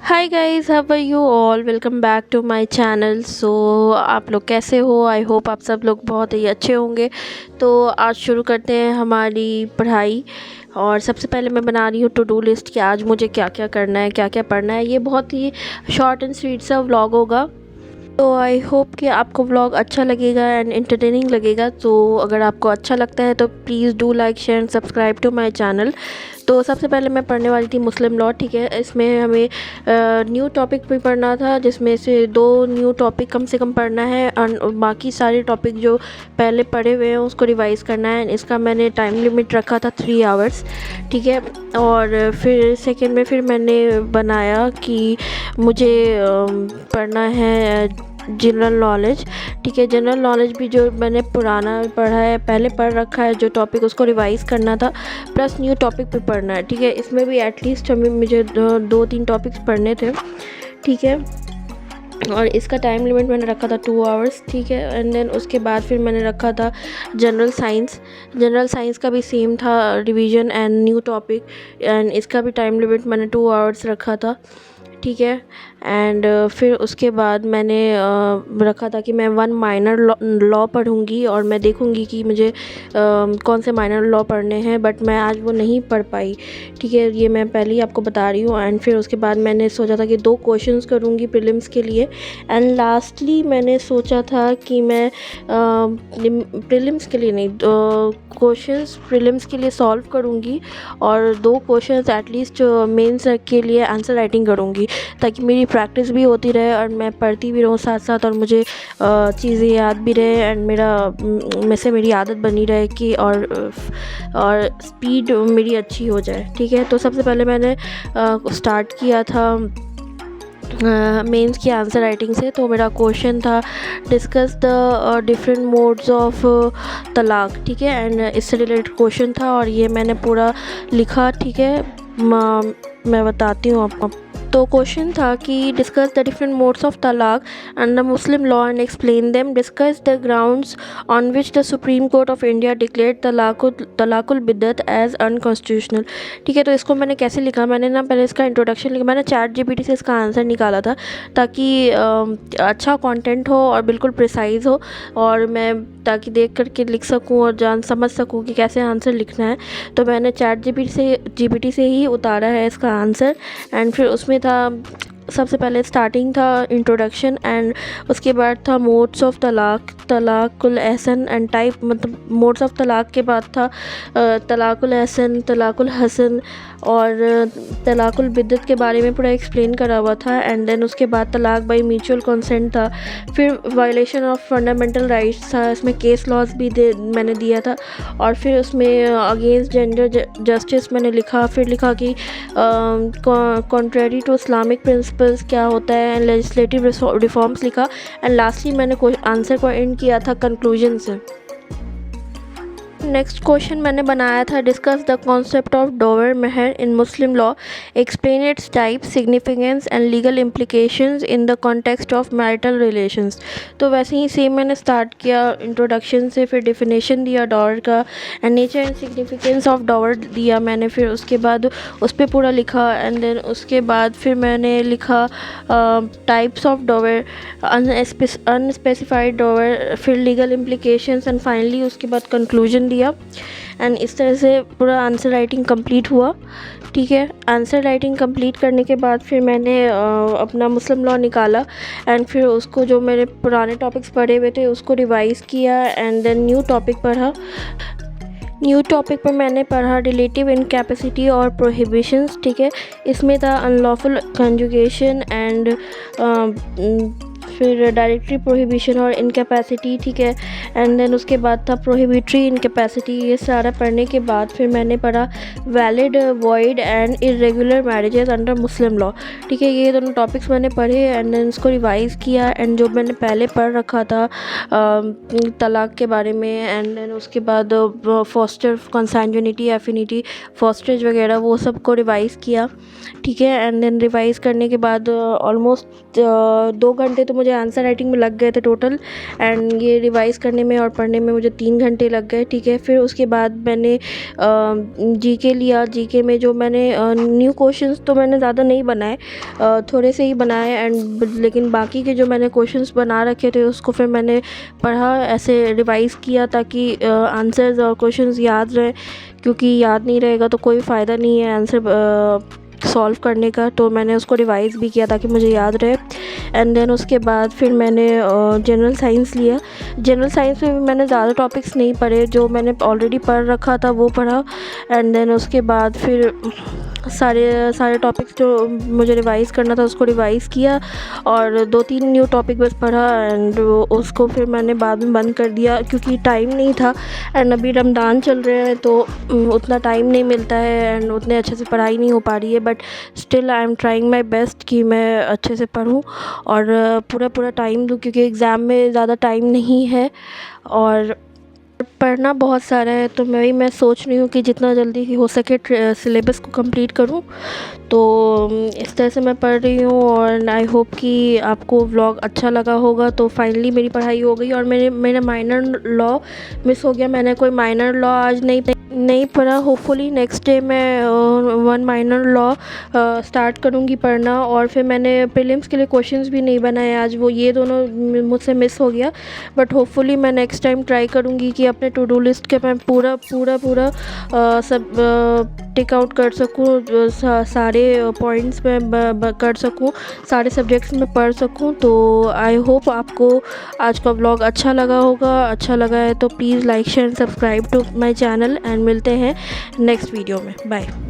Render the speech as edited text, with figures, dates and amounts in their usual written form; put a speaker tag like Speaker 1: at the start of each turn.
Speaker 1: Hi guys, how are you all. Welcome back to my channel. So आप लोग कैसे हो? आई होप आप सब लोग बहुत ही अच्छे होंगे। तो आज शुरू करते हैं हमारी पढ़ाई। और सबसे पहले मैं बना रही हूँ टू डू लिस्ट कि आज मुझे क्या क्या करना है, क्या क्या पढ़ना है। ये बहुत ही शॉर्ट एंड स्वीट सा व्लॉग होगा। तो आई होप कि आपको व्लॉग अच्छा लगेगा एंड एंटरटेनिंग लगेगा। तो अगर आपको अच्छा लगता है तो please do like share and subscribe to my channel. तो सबसे पहले मैं पढ़ने वाली थी मुस्लिम लॉ। ठीक है, इसमें हमें न्यू टॉपिक भी पढ़ना था, जिसमें से दो न्यू टॉपिक कम से कम पढ़ना है और बाकी सारे टॉपिक जो पहले पढ़े हुए हैं उसको रिवाइज़ करना है। इसका मैंने टाइम लिमिट रखा था 3 आवर्स। ठीक है। और फिर सेकेंड में फिर मैंने बनाया कि मुझे पढ़ना है जनरल नॉलेज। ठीक है, जनरल नॉलेज भी जो मैंने पुराना पढ़ा है, पहले पढ़ रखा है जो टॉपिक, उसको रिवाइज़ करना था, प्लस न्यू टॉपिक पे पढ़ना है। ठीक है, इसमें भी एटलीस्ट हमें मुझे दो तीन टॉपिक्स पढ़ने थे। ठीक है, और इसका टाइम लिमिट मैंने रखा था 2 आवर्स। ठीक है, एंड देन उसके बाद फिर मैंने रखा था जनरल साइंस। जनरल साइंस का भी सेम था, revision and new topic, and इसका भी टाइम लिमिट मैंने 2 आवर्स रखा था। ठीक है, एंड फिर उसके बाद मैंने रखा था कि मैं वन माइनर लॉ पढ़ूंगी और मैं देखूंगी कि मुझे कौन से माइनर लॉ पढ़ने हैं, बट मैं आज वो नहीं पढ़ पाई। ठीक है, ये मैं पहले ही आपको बता रही हूँ। एंड फिर उसके बाद मैंने सोचा था कि 2 क्वेश्चंस करूँगी प्रीलिम्स के लिए। एंड लास्टली मैंने सोचा था कि मैं प्रीलिम्स के लिए नहीं, क्वेश्चंस प्रीलिम्स के लिए सॉल्व करूँगी और 2 क्वेश्चंस एटलीस्ट मेंस के लिए आंसर राइटिंग करूँगी, ताकि मेरी प्रैक्टिस भी होती रहे और मैं पढ़ती भी रहूँ साथ साथ, और मुझे चीज़ें याद भी रहे एंड मेरी आदत बनी रहे कि और स्पीड मेरी अच्छी हो जाए। ठीक है, तो सबसे पहले मैंने स्टार्ट किया था मेंस की आंसर राइटिंग से। तो मेरा क्वेश्चन था discuss the different modes of तलाक। ठीक है, एंड इससे रिलेटेड क्वेश्चन था और ये मैंने पूरा लिखा। ठीक है, मैं बताती हूँ आपको। तो क्वेश्चन था कि discuss the different modes of talaq under Muslim law and explain them, discuss the grounds on which the Supreme Court of India declared talaq ul biddat as unconstitutional. ठीक है, तो इसको मैंने कैसे लिखा, मैंने ना पहले इसका इंट्रोडक्शन लिखा, मैंने चैट जीपीटी से इसका आंसर निकाला था, ताकि अच्छा कंटेंट हो और बिल्कुल प्रिसाइज हो, और मैं ताकि देख करके लिख सकूं और जान समझ सकूं कि कैसे आंसर लिखना है। तो मैंने चैट जीपीटी से ही उतारा है इसका आंसर। एंड फिर उसमें था, सबसे पहले स्टार्टिंग था इंट्रोडक्शन, एंड उसके बाद था मोड्स ऑफ तलाक, तलाकुल एहसन एंड टाइप, मतलब मोड्स ऑफ तलाक के बाद था तलाकुल एहसन, तलाकुल हसन और तलाकुल बिद्दत के बारे में पूरा एक्सप्लेन करा हुआ था। एंड देन उसके बाद तलाक बाई म्यूचुअल कंसेंट था। फिर वायलेशन ऑफ फंडामेंटल राइट्स था, इसमें केस लॉज भी मैंने दिया था। और फिर उसमें अगेंस्ट जेंडर जस्टिस मैंने लिखा। फिर लिखा कि कॉन्ट्रेरी टू इस्लामिक प्रिंसिपल्स क्या होता है, लेजिस्लेटिव रिफॉर्म्स लिखा। एंड लास्टली मैंने आंसर को एंड किया था कंक्लूजन से। नेक्स्ट क्वेश्चन मैंने बनाया था discuss the concept of dower mehr in Muslim law, explain its type, significance and legal implications in the context of marital relations. तो वैसे ही सेम मैंने स्टार्ट किया इंट्रोडक्शन से, फिर डेफिनेशन दिया डॉवर का and nature and significance of dower दिया मैंने। फिर उसके बाद उस पर पूरा लिखा। एंड देन उसके बाद फिर मैंने लिखा टाइप्स ऑफ डॉवर, अनस्पेसिफाइड डॉवर, फिर लीगल इम्प्लीकेशंस एंड फाइनली उसके बाद कंक्लूजन दिया। एंड इस तरह से पूरा आंसर राइटिंग कंप्लीट हुआ। ठीक है, आंसर राइटिंग कंप्लीट करने के बाद फिर मैंने अपना मुस्लिम लॉ निकाला एंड फिर उसको, जो मेरे पुराने टॉपिक्स पढ़े हुए थे उसको रिवाइज़ किया एंड देन न्यू टॉपिक पढ़ा। न्यू टॉपिक पर मैंने पढ़ा रिलेटिव इनकैपेसिटी और प्रोहिबिशंस। ठीक है, इसमें था अनलॉफुल कंजुगेशन एंड फिर डायरेक्टरी प्रोहिबिशन और इनकैपेसिटी। ठीक है, एंड देन उसके बाद था प्रोहिबिटरी इनकैपेसिटी। ये सारा पढ़ने के बाद फिर मैंने पढ़ा valid, void and irregular marriages under Muslim law. ठीक है, ये दोनों टॉपिक्स मैंने पढ़े एंड देन उसको रिवाइज़ किया। एंड जो मैंने पहले पढ़ रखा था तलाक के बारे में, एंड देन उसके बाद फॉस्टर कंसैंग्युनिटी, एफिनिटी, फॉस्टेज वगैरह, वो सब को रिवाइज़ किया। ठीक है, एंड देन रिवाइज़ करने के बाद ऑलमोस्ट 2 घंटे तो मुझे मुझे आंसर राइटिंग में लग गए थे टोटल, एंड ये रिवाइज़ करने में और पढ़ने में मुझे 3 घंटे लग गए, ठीक है। फिर उसके बाद मैंने जीके लिया। जीके में जो मैंने न्यू क्वेश्चंस तो मैंने ज़्यादा नहीं बनाए, थोड़े से ही बनाए, एंड लेकिन बाकी के जो मैंने क्वेश्चंस बना रखे थे उसको फिर मैंने पढ़ा, ऐसे रिवाइज़ किया ताकि आंसर्स और क्वेश्चंस याद रहें, क्योंकि याद नहीं रहेगा तो कोई फ़ायदा नहीं है आंसर सॉल्व करने का। तो मैंने उसको रिवाइज़ भी किया ताकि मुझे याद रहे। एंड देन उसके बाद फिर मैंने जनरल साइंस लिया। जनरल साइंस में भी मैंने ज़्यादा टॉपिक्स नहीं पढ़े, जो मैंने ऑलरेडी पढ़ रखा था वो पढ़ा। एंड देन उसके बाद फिर सारे टॉपिक्स जो मुझे रिवाइज़ करना था उसको रिवाइज़ किया, और 2-3 न्यू टॉपिक बस पढ़ा, एंड उसको फिर मैंने बाद में बंद कर दिया क्योंकि टाइम नहीं था। एंड अभी रमज़ान चल रहे हैं तो उतना टाइम नहीं मिलता है, एंड उतने अच्छे से पढ़ाई नहीं हो पा रही है, but still I am trying my best कि मैं अच्छे से पढूं और पूरा टाइम दूं, क्योंकि एग्ज़ाम में ज़्यादा टाइम नहीं है और पढ़ना बहुत सारा है। तो मैं सोच रही हूँ कि जितना जल्दी हो सके सिलेबस को कंप्लीट करूँ। तो इस तरह से मैं पढ़ रही हूँ, और आई होप कि आपको व्लॉग अच्छा लगा होगा। तो फाइनली मेरी पढ़ाई हो गई, और मेरा माइनर लॉ मिस हो गया। मैंने कोई माइनर लॉ आज नहीं पढ़ा। होपफुली नेक्स्ट डे मैं 1 माइनर लॉ स्टार्ट करूँगी पढ़ना। और फिर मैंने प्रीलिम्स के लिए क्वेश्चंस भी नहीं बनाए आज, वो ये दोनों मुझसे मिस हो गया। बट होपफुली मैं नेक्स्ट टाइम ट्राई करूँगी कि अपने टू डू लिस्ट के मैं पूरा सब टिक आउट कर सकूँ, सारे पॉइंट्स में कर सकूँ, सारे सब्जेक्ट्स में पढ़ सकूँ। तो आई होप आपको आज का व्लॉग अच्छा लगा होगा। अच्छा लगा है तो please like share and subscribe to my channel, and मिलते हैं नेक्स्ट वीडियो में। बाय।